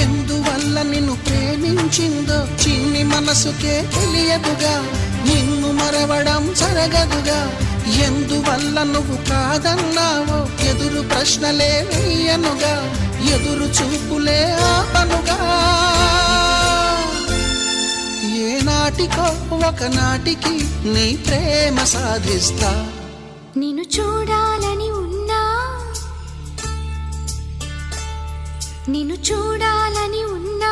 ఎందువల్ల నిన్ను ప్రేమించిందో చిన్ని మనసుకే తెలియదుగా, నిన్ను మరవడం జరగదుగా. ఎందువల్ల నువ్వు కాదన్నావో ఎదురు ప్రశ్నలే వేయనుగా, ఎదురు చూపులే ఆపనుగా. ఏనాటికో ఒకనాటికి నీ ప్రేమ సాధిస్తా. నిన్ను చూడాలని ఉన్నా, నిన్ను చూడాలని ఉన్నా